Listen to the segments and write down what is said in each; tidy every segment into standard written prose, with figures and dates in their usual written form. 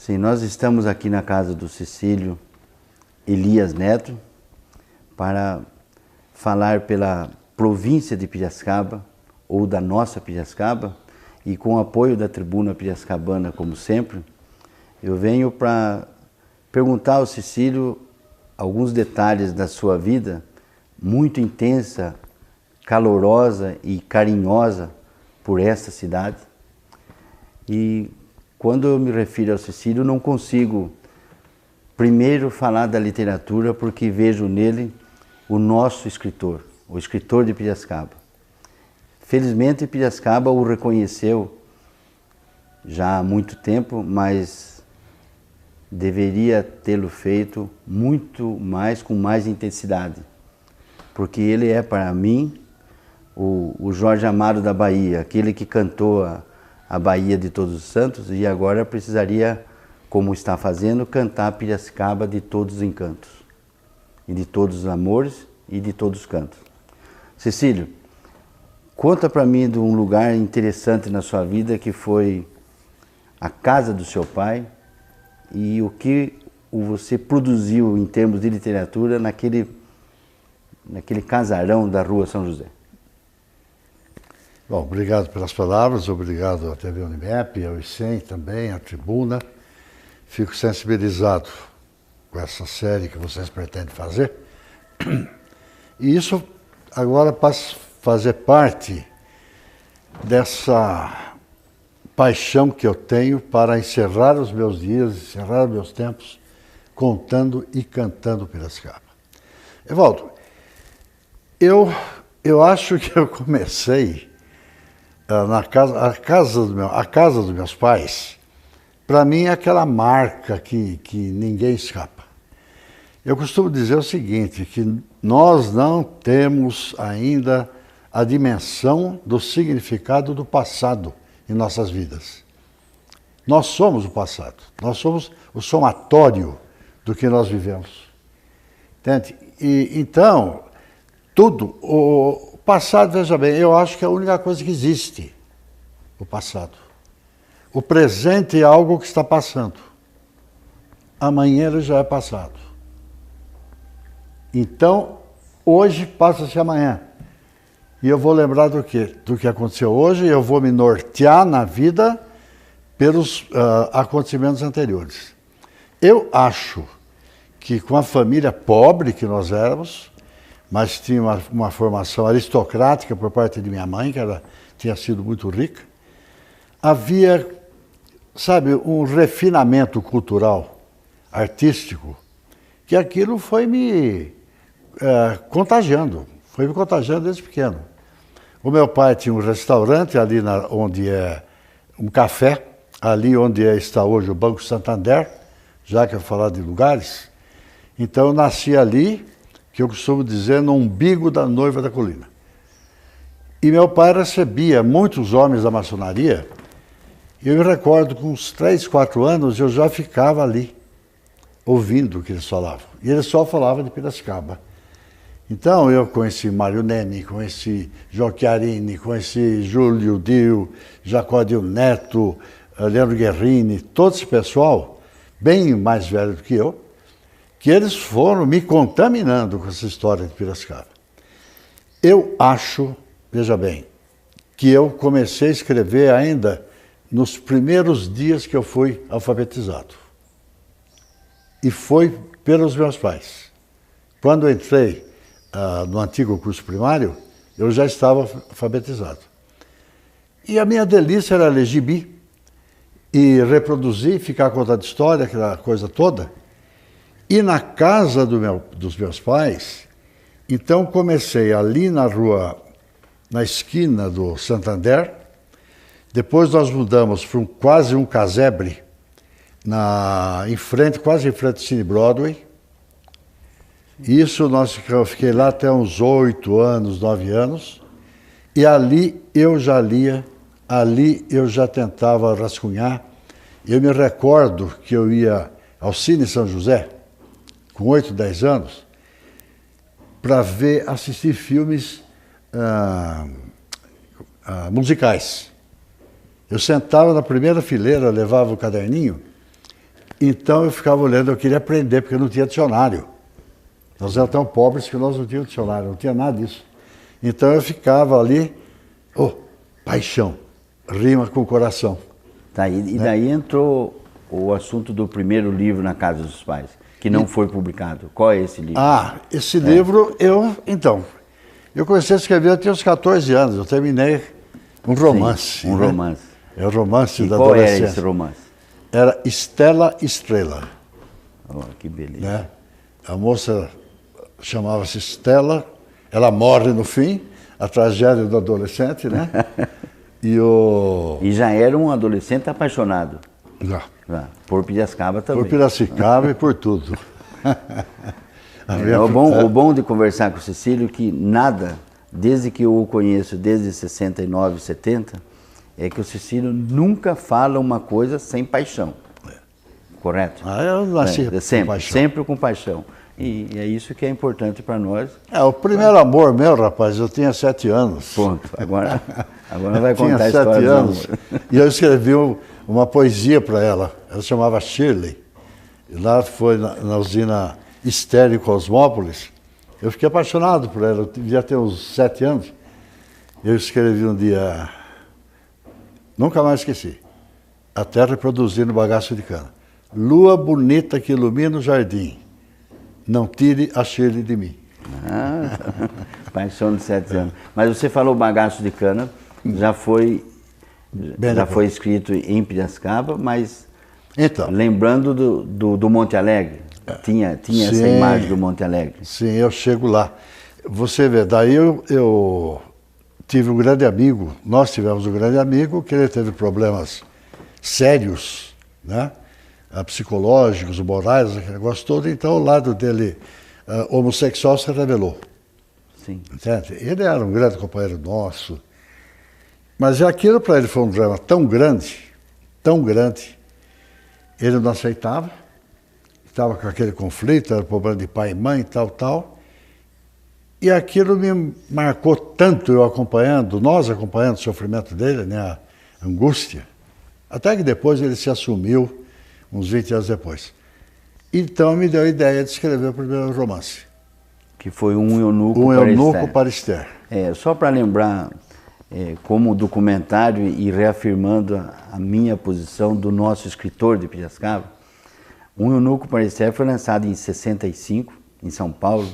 Sim, nós estamos aqui na casa do Cecílio Elias Neto para falar pela província de Piracicaba, ou da nossa Piracicaba, e com o apoio da Tribuna Piracicabana, como sempre, eu venho para perguntar ao Cecílio alguns detalhes da sua vida, muito intensa, calorosa e carinhosa por esta cidade. E quando eu me refiro ao Cecílio, não consigo primeiro falar da literatura, porque vejo nele o nosso escritor, o escritor de Piracicaba. Felizmente, Piracicaba o reconheceu já há muito tempo, mas deveria tê-lo feito muito mais, com mais intensidade, porque ele é, para mim, o Jorge Amado da Bahia, aquele que cantou a Bahia de Todos os Santos, e agora precisaria, como está fazendo, cantar Piracicaba de todos os encantos, e de todos os amores, e de todos os cantos. Cecílio, conta para mim de um lugar interessante na sua vida, que foi a casa do seu pai, e o que você produziu em termos de literatura naquele casarão da Rua São José. Bom, obrigado pelas palavras, obrigado à TV Unimep, ao ICEM também, à Tribuna. Fico sensibilizado com essa série que vocês pretendem fazer. E isso agora passa a fazer parte dessa paixão que eu tenho para encerrar os meus dias, encerrar os meus tempos, contando e cantando Piracicaba. Evaldo, eu acho que eu comecei a casa dos meus pais, para mim é aquela marca que ninguém escapa. Eu costumo dizer o seguinte, que nós não temos ainda a dimensão do significado do passado em nossas vidas. Nós somos o passado, nós somos o somatório do que nós vivemos. Entende? Então, tudo, o passado, veja bem, eu acho que é a única coisa que existe, o passado. O presente é algo que está passando. Amanhã ele já é passado. Então, hoje passa-se amanhã. E eu vou lembrar do quê? Do que aconteceu hoje, eu vou me nortear na vida pelos acontecimentos anteriores. Eu acho que com a família pobre que nós éramos, mas tinha uma formação aristocrática por parte de minha mãe, que ela tinha sido muito rica, havia, sabe, um refinamento cultural, artístico, que aquilo foi me contagiando desde pequeno. O meu pai tinha um restaurante ali onde é um café, ali onde está hoje o Banco Santander, já que eu falar de lugares. Então eu nasci ali, que eu costumo dizer, no umbigo da noiva da colina. E meu pai recebia muitos homens da maçonaria, e eu me recordo que com uns 3, 4 anos eu já ficava ali, ouvindo o que eles falavam. E eles só falavam de Piracicaba. Então eu conheci Mário Neme, conheci João Chiarini, conheci Júlio Dil, Jacó Dil Neto, Leandro Guerrini, todo esse pessoal, bem mais velho do que eu, que eles foram me contaminando com essa história de Piracicaba. Eu acho, veja bem, que eu comecei a escrever ainda nos primeiros dias que eu fui alfabetizado. E foi pelos meus pais. Quando eu entrei no antigo curso primário, eu já estava alfabetizado. E a minha delícia era ler gibi e reproduzir, ficar contando história, aquela coisa toda. E na casa dos meus pais, então comecei ali na rua, na esquina do Santander. Depois nós mudamos para quase um casebre, quase em frente ao Cine Broadway. Isso eu fiquei lá até uns 8 anos, 9 anos. E ali eu já lia, ali eu já tentava rascunhar. Eu me recordo que eu ia ao Cine São José, com 8, 10 anos, para assistir filmes musicais. Eu sentava na primeira fileira, levava o caderninho Então eu ficava olhando, eu queria aprender, porque não tinha dicionário. Nós éramos tão pobres que nós não tínhamos dicionário, não tinha nada disso. Então eu ficava ali, paixão, rima com coração. Tá, e daí entrou o assunto do primeiro livro Na Casa dos Pais, que não foi publicado. Qual é esse livro? Esse livro, eu comecei a escrever, eu tinha uns 14 anos, eu terminei um romance. Sim, um romance. É o romance da qual adolescência. Qual era esse romance? Era Estela Estrela. Oh, que beleza. Né? A moça chamava-se Estela, ela morre no fim, a tragédia do adolescente, né? E já era um adolescente apaixonado. Já. Por Piracicaba também. Por Piracicaba e por tudo. O bom de conversar com o Cecílio é que nada, desde que eu o conheço, desde 69, 70, é que o Cecílio nunca fala uma coisa sem paixão. Correto? Eu nasci com paixão. Sempre com paixão. E é isso que é importante para nós. O primeiro amor meu, rapaz, eu tinha 7 anos. Ponto. Agora vai contar a história. Tinha 7 anos. E eu escrevi uma poesia para ela. Ela se chamava Shirley. E lá foi na usina Estéreo Cosmópolis. Eu fiquei apaixonado por ela. Eu devia ter uns 7 anos. Eu escrevi um dia, nunca mais esqueci, a terra produzindo bagaço de cana. Lua bonita que ilumina o jardim, não tire a Shirley de mim. Paixão de 7 anos. Mas você falou bagaço de cana, já foi escrito em Piracicaba, mas lembrando do Monte Alegre. Tinha essa imagem do Monte Alegre. Sim, eu chego lá. Você vê, daí eu tive um grande amigo, nós tivemos um grande amigo, que ele teve problemas sérios, né? Psicológicos, morais, aquele negócio todo, então o lado dele homossexual se revelou. Sim. Entende? Ele era um grande companheiro nosso, mas aquilo para ele foi um drama tão grande, ele não aceitava, estava com aquele conflito, era problema de pai e mãe, tal, e aquilo me marcou tanto, nós acompanhando o sofrimento dele, né, a angústia, até que depois ele se assumiu, uns 20 anos depois. Então me deu a ideia de escrever o primeiro romance. Que foi Um Eunuco para Esther. Só para lembrar, como documentário e reafirmando a minha posição do nosso escritor de Piracicaba, Um Eunuco para Esther foi lançado em 65, em São Paulo,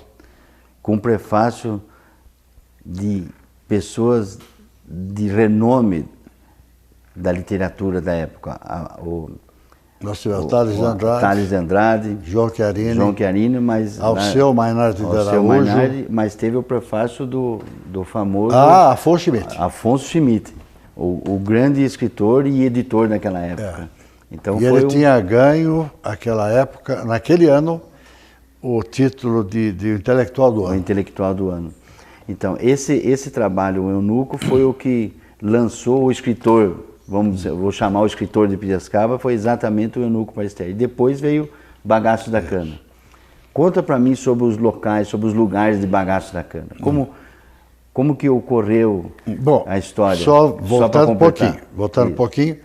com prefácio de pessoas de renome da literatura da época. Nós tivemos Tales Andrade, João Chiarini, mas Alceu Mainardi de Araújo, mas teve o prefácio do famoso Afonso Schmidt, o grande escritor e editor naquela época. Então e ele tinha ganho naquele ano, o título de intelectual do ano. O intelectual do ano. Então esse trabalho, o Eunuco, foi o que lançou o escritor. Vou chamar o escritor de Piracicaba, foi exatamente o Eunuco para Esther. E depois veio Bagaço da Cana. Conta para mim sobre os locais, sobre os lugares de Bagaço da Cana. Como que ocorreu a história? Voltando um pouquinho,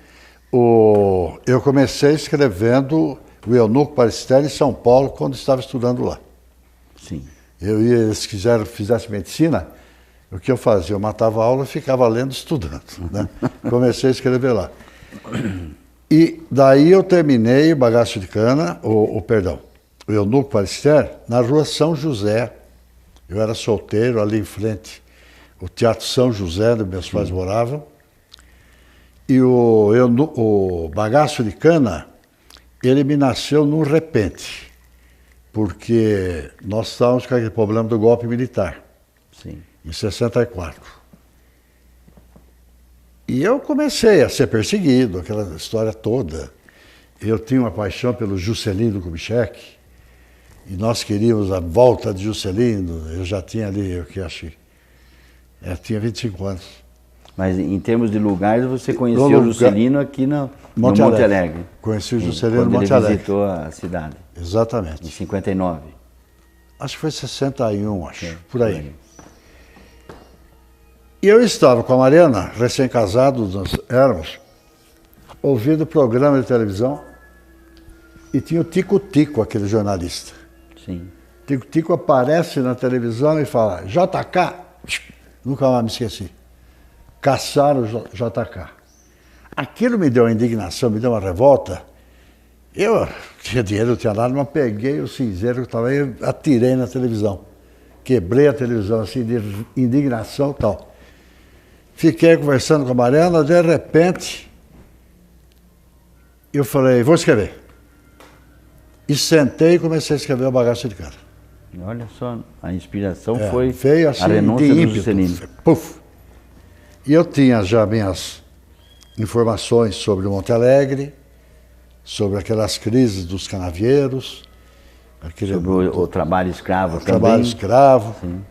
eu comecei escrevendo o Eunuco para Esther em São Paulo, quando estava estudando lá. Sim. Eles fizesse medicina, o que eu fazia? Eu matava a aula e ficava lendo, estudando. Né? Comecei a escrever lá. E daí eu terminei Bagaço de Cana, o Eunuco para Esther, na rua São José. Eu era solteiro, ali em frente, o Teatro São José, onde meus pais moravam. E o Bagaço de Cana, ele me nasceu num repente, porque nós estávamos com aquele problema do golpe militar. Sim. Em 64. E eu comecei a ser perseguido, aquela história toda. Eu tinha uma paixão pelo Juscelino Kubitschek, e nós queríamos a volta de Juscelino. Eu já tinha ali, tinha 25 anos. Mas em termos de lugares, você conheceu o Juscelino aqui no Monte Alegre. Conheci o Juscelino no Monte Alegre. Ele visitou a cidade. Exatamente. Em 59. Acho que foi 61, por aí. E eu estava com a Mariana, recém-casados nós éramos, ouvindo programa de televisão, E tinha o Tico-Tico, aquele jornalista. Sim. Tico-Tico aparece na televisão e fala, JK, nunca mais me esqueci, caçaram o JK. Aquilo me deu uma indignação, me deu uma revolta. Eu tinha dinheiro, não tinha nada, mas peguei o cinzeiro que estava aí e atirei na televisão. Quebrei a televisão assim de indignação e tal. Fiquei conversando com a Mariana, de repente, eu falei, vou escrever. E sentei e comecei a escrever o Bagaço de Cara. Olha só, a inspiração veio assim, a renúncia do Juscelino. Puf! E eu tinha já minhas informações sobre o Monte Alegre, sobre aquelas crises dos canavieiros. Sobre o trabalho escravo também. Trabalho escravo. Sim.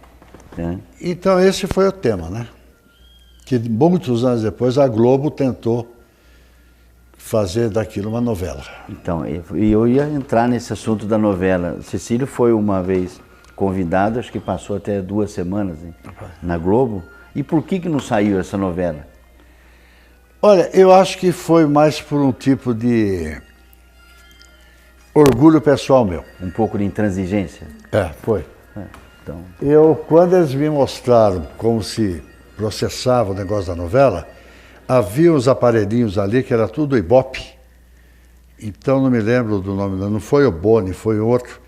É. Então esse foi o tema, né? Que muitos anos depois a Globo tentou fazer daquilo uma novela. Então, eu ia entrar nesse assunto da novela. Cecílio foi uma vez convidado, acho que passou até 2 semanas, hein, na Globo. E por que não saiu essa novela? Olha, eu acho que foi mais por um tipo de orgulho pessoal meu. Um pouco de intransigência? Foi. Então... Quando eles me mostraram como se processava o negócio da novela, havia uns aparelhinhos ali que era tudo Ibope. Então não me lembro do nome, não foi o Boni, foi outro.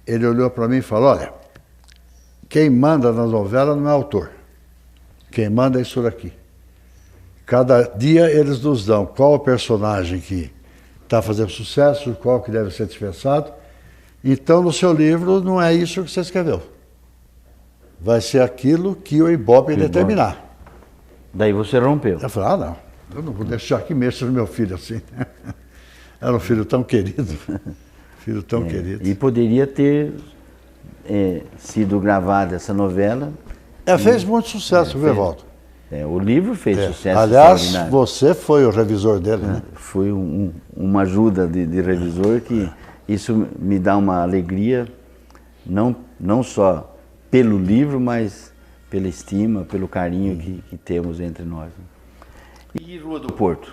Ele olhou para mim e falou, olha, quem manda na novela não é autor. Quem manda é isso daqui. Cada dia eles nos dão qual o personagem que está fazendo sucesso, qual que deve ser dispensado. Então no seu livro não é isso que você escreveu. Vai ser aquilo que o Ibope determinar. Daí você rompeu. Eu falei, não, eu não vou deixar que mexa no meu filho assim. Era um filho tão querido. Filho tão querido. E poderia ter sido gravada essa novela. Fez muito sucesso, viu, Evaldo? O livro fez sucesso. Aliás, você foi o revisor dele, né? Foi uma ajuda de revisor que isso me dá uma alegria, não só pelo livro, mas pela estima, pelo carinho que temos entre nós. E Rua do Porto?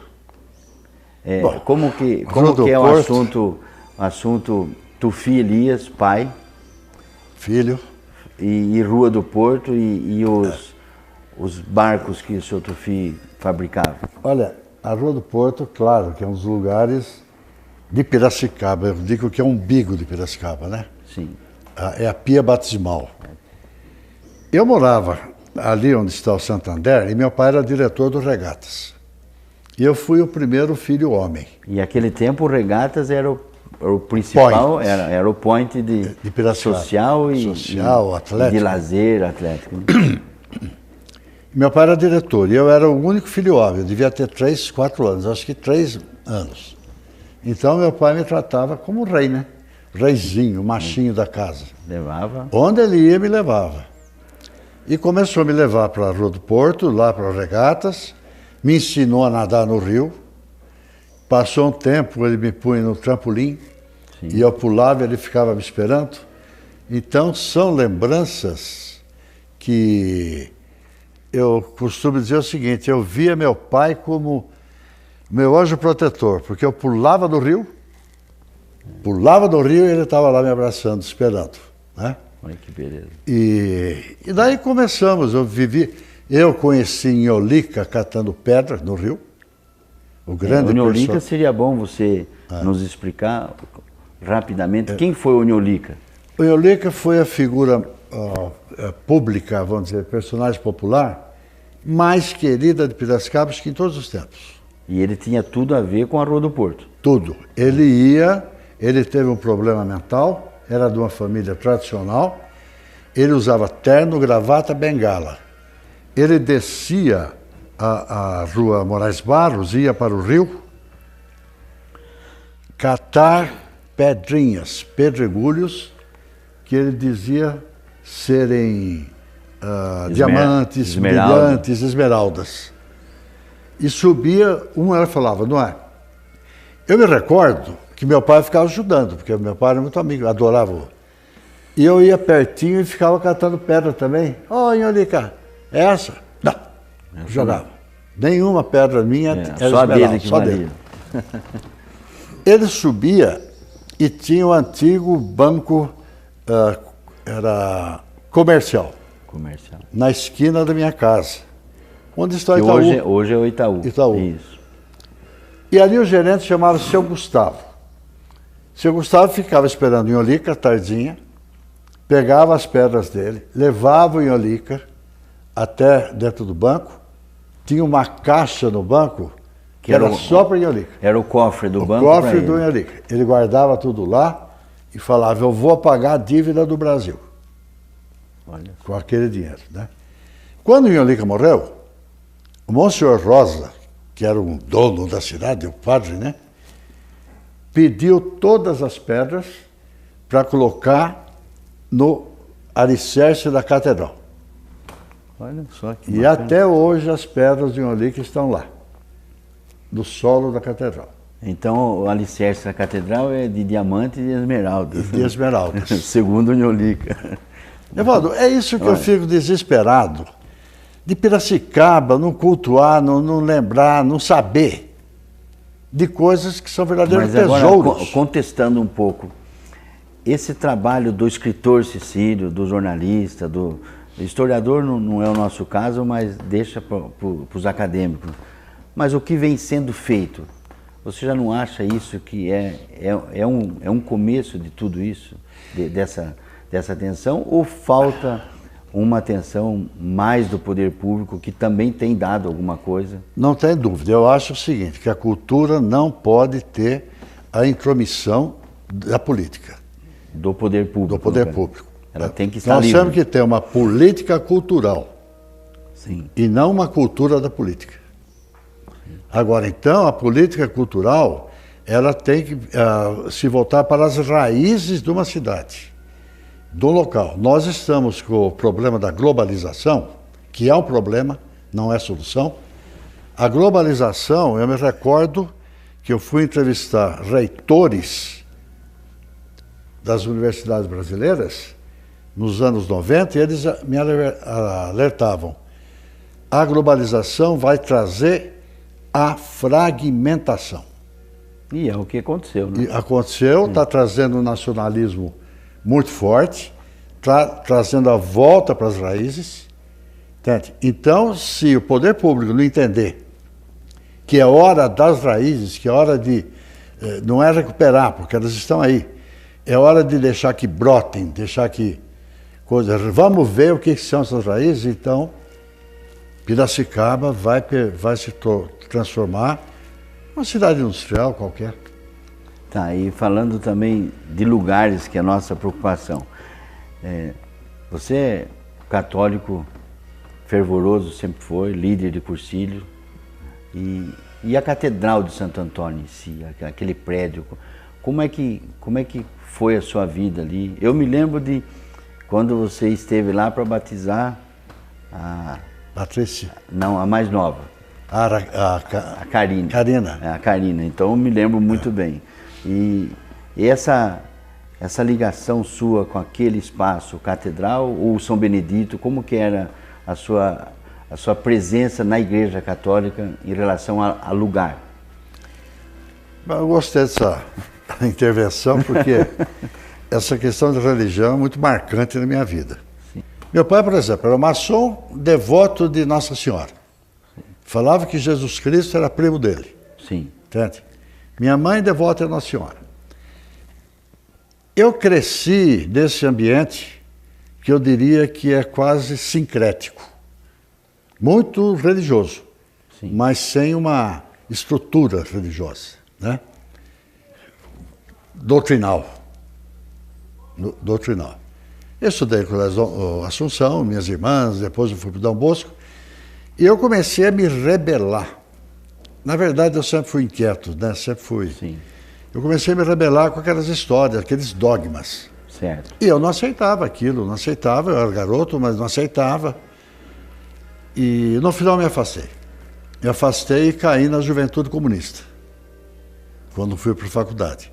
Bom, como que é o assunto Tufi Elias, pai, filho, e Rua do Porto e os barcos que o seu Tufi fabricava? Olha, a Rua do Porto, claro, que é um dos lugares de Piracicaba, eu digo que é um umbigo de Piracicaba, né? Sim. É a pia batismal. Eu morava ali onde está o Santander e meu pai era diretor do Regatas. E eu fui o primeiro filho homem. E naquele tempo o Regatas era o principal, era o point de social atlético. De lazer atlético. Meu pai era diretor e eu era o único filho homem. Eu devia ter 3, 4 anos, acho que 3 anos. Então meu pai me tratava como rei, né? Reizinho, machinho da casa. Levava? Onde ele ia, me levava. E começou a me levar para a Rua do Porto, lá para as Regatas, me ensinou a nadar no rio. Passou um tempo, ele me punha no trampolim, sim, e eu pulava e ele ficava me esperando. Então são lembranças que eu costumo dizer o seguinte, eu via meu pai como meu anjo protetor, porque eu pulava do rio e ele estava lá me abraçando, esperando, né? Olha que beleza. E daí começamos, eu conheci Nholica catando pedra no rio, o grande Nholica seria bom você nos explicar rapidamente quem foi o Nholica. O Nholica foi a figura pública, vamos dizer, personagem popular, mais querida de Piracicaba que em todos os tempos. E ele tinha tudo a ver com a Rua do Porto. Tudo. Ele teve um problema mental, era de uma família tradicional, ele usava terno, gravata, bengala. Ele descia a Rua Moraes Barros, ia para o rio, catar pedrinhas, pedregulhos, que ele dizia serem diamantes, brilhantes, esmeraldas. E subia, ela falava, não é? Eu me recordo que meu pai ficava ajudando, porque meu pai era muito amigo, adorava. E eu ia pertinho e ficava catando pedra também. Nholica, é essa? Não, jogava. Nenhuma pedra minha era só esmeralda, dele que valia. Ele subia e tinha o antigo banco, era comercial, na esquina da minha casa, onde está o Itaú. Hoje é o Itaú. Isso. E ali o gerente chamava Seu Gustavo. Seu Gustavo ficava esperando em Olícar, tardinha, pegava as pedras dele, levava em Olícar até dentro do banco, tinha uma caixa no banco que era só para Inholica. Era o cofre do banco. O cofre do Inholica. Ele guardava tudo lá e falava, eu vou pagar a dívida do Brasil. Olha. Com aquele dinheiro, né? Quando o Inholica morreu, o Monsenhor Rosa, que era um dono da cidade, o padre, né? Pediu todas as pedras para colocar no alicerce da catedral. Olha só que E até hoje as pedras de Inholica estão lá, no solo da catedral. Então o alicerce da catedral é de diamante e de esmeralda. De esmeralda. Segundo o Inholica. Evaldo, é isso que eu fico desesperado. De Piracicaba, não cultuar, não lembrar, não saber de coisas que são verdadeiros tesouros. Agora, contestando um pouco, esse trabalho do escritor Cecílio, do jornalista, do historiador não é o nosso caso, mas deixa para os acadêmicos. Mas o que vem sendo feito, você já não acha isso que é um começo de tudo isso, dessa atenção, ou falta uma atenção mais do poder público que também tem dado alguma coisa? Não tem dúvida. Eu acho o seguinte, que a cultura não pode ter a intromissão da política. Do poder público. Do poder público. Ela tem que estar livre. Nós temos que ter uma política cultural. Sim. E não uma cultura da política. Sim. Agora, então, a política cultural, ela tem que se voltar para as raízes de uma cidade, do local. Nós estamos com o problema da globalização, que é um problema, não é solução. A globalização, eu me recordo que eu fui entrevistar reitores das universidades brasileiras nos anos 90 e eles me alertavam. A globalização vai trazer a fragmentação. E é o que aconteceu, né? E aconteceu, está trazendo um nacionalismo muito forte, trazendo a volta para as raízes. Entende? Então, se o poder público não entender que é hora das raízes, que é hora de... não é recuperar, porque elas estão aí. É hora de deixar que brotem, deixar que... Vamos ver o que são essas raízes, então Piracicaba vai se transformar numa cidade industrial qualquer. Tá, e falando também de lugares que é a nossa preocupação. Você é católico fervoroso, sempre foi, líder de cursilho, e a Catedral de Santo Antônio em si, aquele prédio, como é que foi a sua vida ali? Eu me lembro de quando você esteve lá para batizar a... Patrícia? Não, a mais nova. A Karina. Karina. A Karina, então eu me lembro muito bem. E essa ligação sua com aquele espaço, catedral ou São Benedito, como que era a sua presença na Igreja Católica em relação a lugar? Eu gostei dessa intervenção porque essa questão de religião é muito marcante na minha vida. Sim. Meu pai, por exemplo, era maçom devoto de Nossa Senhora. Sim. Falava que Jesus Cristo era primo dele. Sim. Entende? Minha mãe devota a Nossa Senhora. Eu cresci nesse ambiente que eu diria que é quase sincrético. Muito religioso, sim, mas sem uma estrutura religiosa, né? Doutrinal. Eu estudei com a Assunção, minhas irmãs, depois eu fui para o Dom Bosco, e eu comecei a me rebelar. Na verdade, eu sempre fui inquieto, né? Sempre fui. Sim. Eu comecei a me rebelar com aquelas histórias, aqueles dogmas. Certo. E eu não aceitava aquilo, não aceitava, eu era garoto, mas não aceitava. E no final me afastei. Me afastei e caí na juventude comunista, quando fui para a faculdade.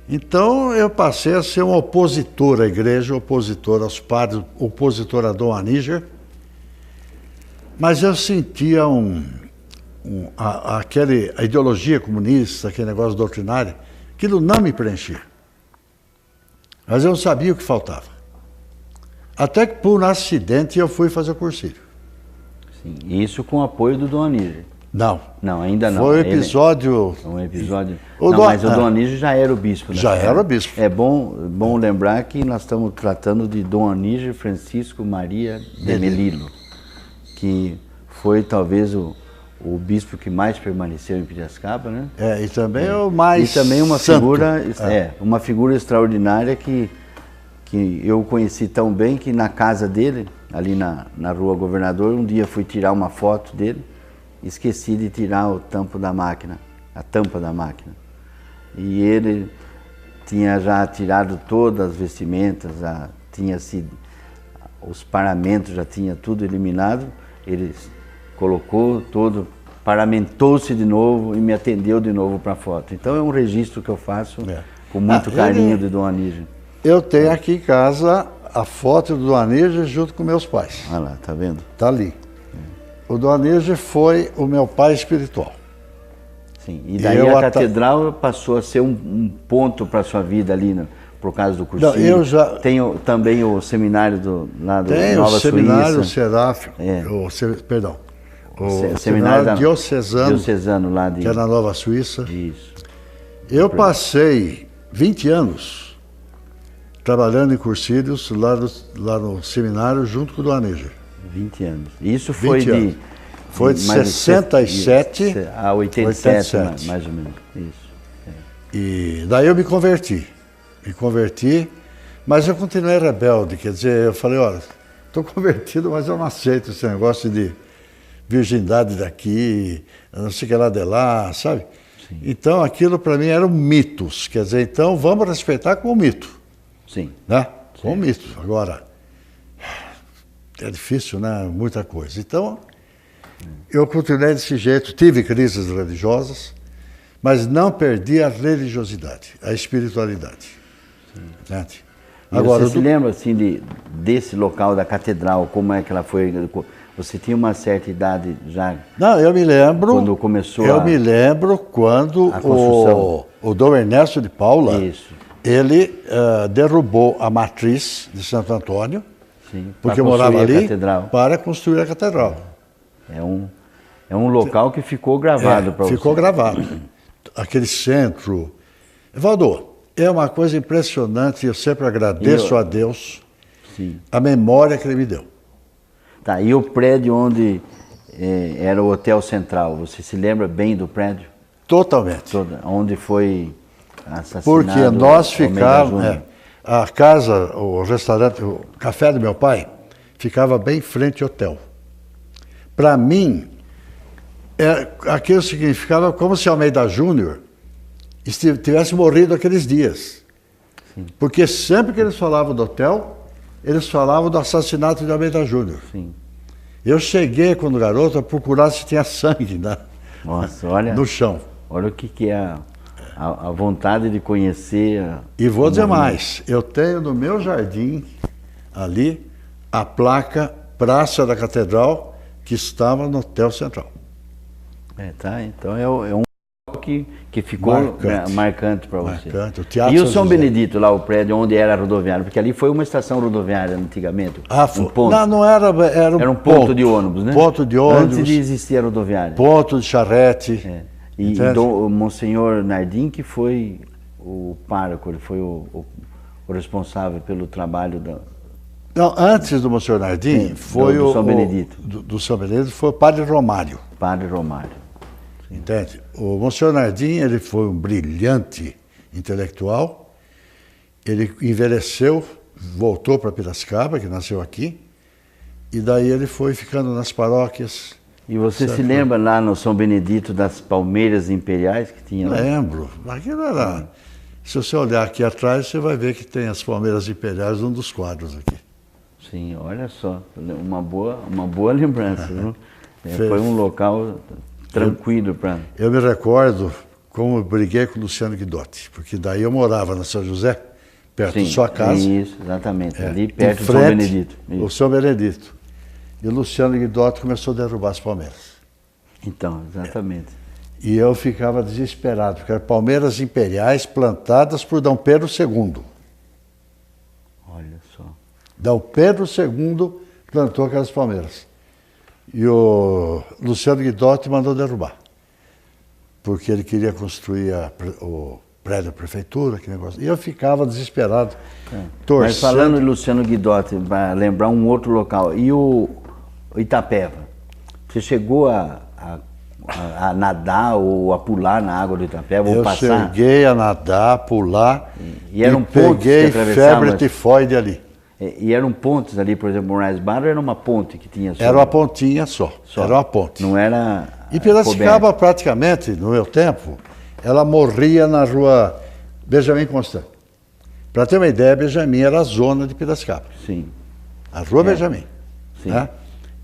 Então eu passei a ser um opositor à igreja, opositor aos padres, opositor a Dom Aníger, mas eu sentia a ideologia comunista, aquele negócio doutrinário, aquilo não me preenchia. Mas eu não sabia o que faltava. Até que por um acidente eu fui fazer o cursilho. Sim. Isso com o apoio do Dom Anísio. Não. Não, ainda não. Foi um episódio... Um episódio... O não, mas o Dom Anísio já era o bispo. Já era o bispo. É bom lembrar que nós estamos tratando de Dom Anísio Francisco Maria de Melilo, que foi talvez o bispo que mais permaneceu em Piracicaba, né? E também é o mais E também uma santo. figura, uma figura extraordinária que eu conheci tão bem que na casa dele, ali na Rua Governador, um dia fui tirar uma foto dele, esqueci de tirar a tampa da máquina. E ele tinha já tirado todas as vestimentas, os paramentos, já tinha tudo eliminado. Ele colocou todo, paramentou-se de novo e me atendeu de novo para a foto. Então é um registro que eu faço com muito carinho de Dom Anísio. Eu tenho aqui em casa a foto do Dom Anísio junto com meus pais. Olha lá, tá vendo? Tá ali. O Dom Anísio foi o meu pai espiritual. Sim, e daí a catedral passou a ser um ponto para a sua vida ali, por causa do cursinho. Não, eu já... Tem também o seminário lá do Tem Nova o seminário Suíça. Seráfico, Perdão. o seminário diocesano lá de... que é na Nova Suíça. Isso. Eu passei 20 anos trabalhando em cursilhos lá no seminário junto com o Dom Anísio. 20 anos. Isso foi Foi de 67 a 87, mais ou menos. Isso. E daí eu me converti, mas eu continuei rebelde, quer dizer, eu falei, olha, estou convertido, mas eu não aceito esse negócio de virgindade daqui, não sei o que lá de lá, sabe? Sim. Então aquilo para mim eram mitos, quer dizer, então vamos respeitar como mito. Sim. Né? Como mito. Agora, é difícil, né? Muita coisa. Então, eu continuei desse jeito, tive crises religiosas, mas não perdi a religiosidade, a espiritualidade. Entende? Agora, você se lembra assim desse local da catedral, como é que ela foi? Você tinha uma certa idade já? Não, eu me lembro. Quando começou me lembro quando o Dom Ernesto de Paula, ele derrubou a matriz de Santo Antônio, porque eu morava ali, para construir a catedral. É um local que ficou gravado para você. Ficou gravado. Aquele centro. Evaldo, é uma coisa impressionante, eu sempre agradeço a Deus a memória que ele me deu. Tá, e o prédio onde era o Hotel Central, você se lembra bem do prédio? Totalmente. Onde foi assassinado? Porque nós ficávamos, a casa, o restaurante, o café do meu pai, ficava bem em frente ao hotel. Para mim, aquilo significava como se Almeida Júnior tivesse morrido aqueles dias. Sim. Porque sempre que eles falavam do hotel, eles falavam do assassinato de Almeida Júnior. Eu cheguei, quando garoto, a procurar se tinha sangue no chão. Olha o que é a vontade de conhecer. E vou dizer mais, eu tenho no meu jardim, ali, a placa Praça da Catedral, que estava no Hotel Central. Então é um que ficou marcante para você. Marcante. O Teatro e o São Benedito, lá o prédio onde era a rodoviária, porque ali foi uma estação rodoviária antigamente. Não era, era um ponto de ônibus, né? Ponto de ônibus. Antes de existir a rodoviária. Ponto de charrete. E o Monsenhor Nardim, que foi o pároco, ele foi o responsável pelo trabalho da... Não, antes do Monsenhor Nardim, foi do São Benedito. Do São Benedito foi o Padre Romário. Padre Romário. Entende? O Monsenhor Nardim, ele foi um brilhante intelectual, ele envelheceu, voltou para Piracicaba, que nasceu aqui, e daí ele foi ficando nas paróquias. E você se lembra lá no São Benedito das palmeiras imperiais que tinha lá? Lembro. Aquilo era... Se você olhar aqui atrás, você vai ver que tem as palmeiras imperiais num dos quadros aqui. Sim, olha só, uma boa lembrança. Viu? Foi um local tranquilo para... Eu me recordo como eu briguei com o Luciano Guidotti, porque daí eu morava na São José, perto da sua casa. Isso, exatamente, ali perto do São Benedito. O São Benedito. E o Luciano Guidotti começou a derrubar as palmeiras. Então, exatamente. E eu ficava desesperado, porque eram palmeiras imperiais plantadas por Dom Pedro II. só. Então, Pedro II plantou aquelas palmeiras. E o Luciano Guidotti mandou derrubar. Porque ele queria construir o prédio da prefeitura, que negócio. E eu ficava desesperado, torcendo. Mas falando em Luciano Guidotti, para lembrar um outro local, e o Itapeva? Você chegou a nadar ou a pular na água do Itapeva, ou passar? Eu cheguei a nadar, pular, e eram pontes que peguei atravessavam febre tifoide ali. E eram pontes ali, por exemplo, Moraes Barro era uma ponte que tinha só? Era uma pontinha só, era uma ponte. Não era E Piracicaba, praticamente, no meu tempo, ela morria na rua Benjamin Constant. Para ter uma ideia, Benjamin era a zona de Piracicaba. Sim. A rua Benjamin. Sim. Né?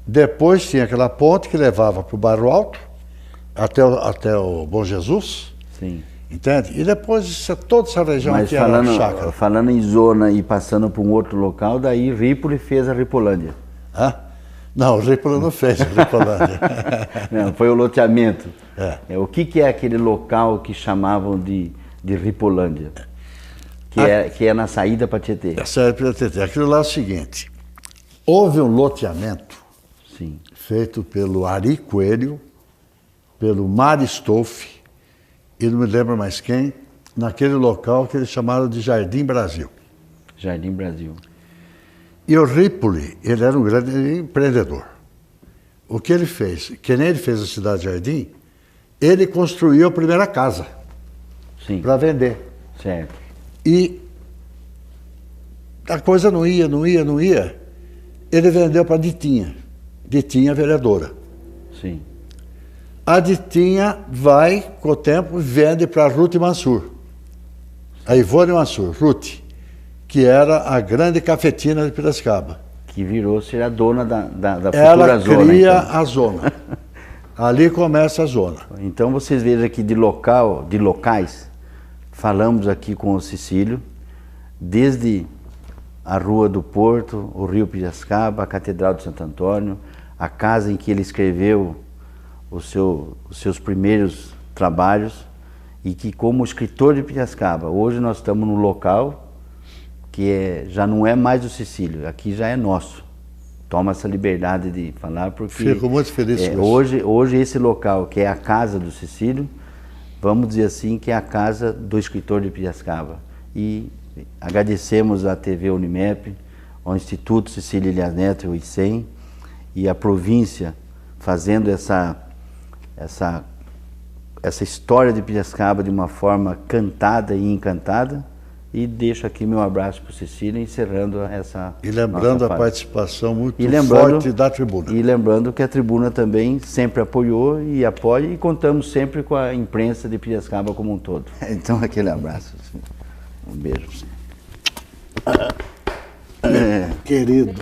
Depois tinha aquela ponte que levava para o Bairro Alto, até o Bom Jesus. Sim. Entende? E depois toda essa região Mas aqui era chácara. falando em zona e passando para um outro local, daí Ripoli fez a Ripolândia. Hã? Não, o Ripoli não fez a Ripolândia. Não, foi o loteamento. É. O que é aquele local que chamavam de Ripolândia? Que é na saída para Tietê. Aquilo lá é o seguinte, houve um loteamento Sim. feito pelo Ari Coelho, pelo Mari Stolfi, e não me lembro mais quem, naquele local que eles chamaram de Jardim Brasil. Jardim Brasil. E o Ripoli, ele era um grande empreendedor. O que ele fez? Que nem ele fez a Cidade Jardim, ele construiu a primeira casa para vender. Certo. E a coisa não ia. Ele vendeu para a Ditinha vereadora. Sim. A Ditinha vai, com o tempo, vende para Ruth Mansur. A Ivone Mansur, Ruth, que era a grande cafetina de Piracicaba. Que virou ser a dona da futura Ela zona. cria então. a zona. Ali começa a zona. Então vocês vejam aqui de locais, falamos aqui com o Cecílio, desde a Rua do Porto, o Rio Piracicaba, a Catedral de Santo Antônio, a casa em que ele escreveu os seus primeiros trabalhos, e que como escritor de Piracicaba, hoje nós estamos num local que já não é mais do Cecílio, aqui já é nosso. Toma essa liberdade de falar, porque fico muito feliz com isso. Hoje esse local, que é a casa do Cecílio, vamos dizer assim, que é a casa do escritor de Piracicaba. E agradecemos à TV Unimep, ao Instituto Cecília Elias Neto, o ICEM, e a província fazendo essa história de Piracicaba de uma forma cantada e encantada. E deixo aqui meu abraço para o Cecílio, encerrando essa. E lembrando a participação muito forte da tribuna. E lembrando que a tribuna também sempre apoiou e apoia, e contamos sempre com a imprensa de Piracicaba como um todo. Então, aquele abraço. Um beijo. Querido.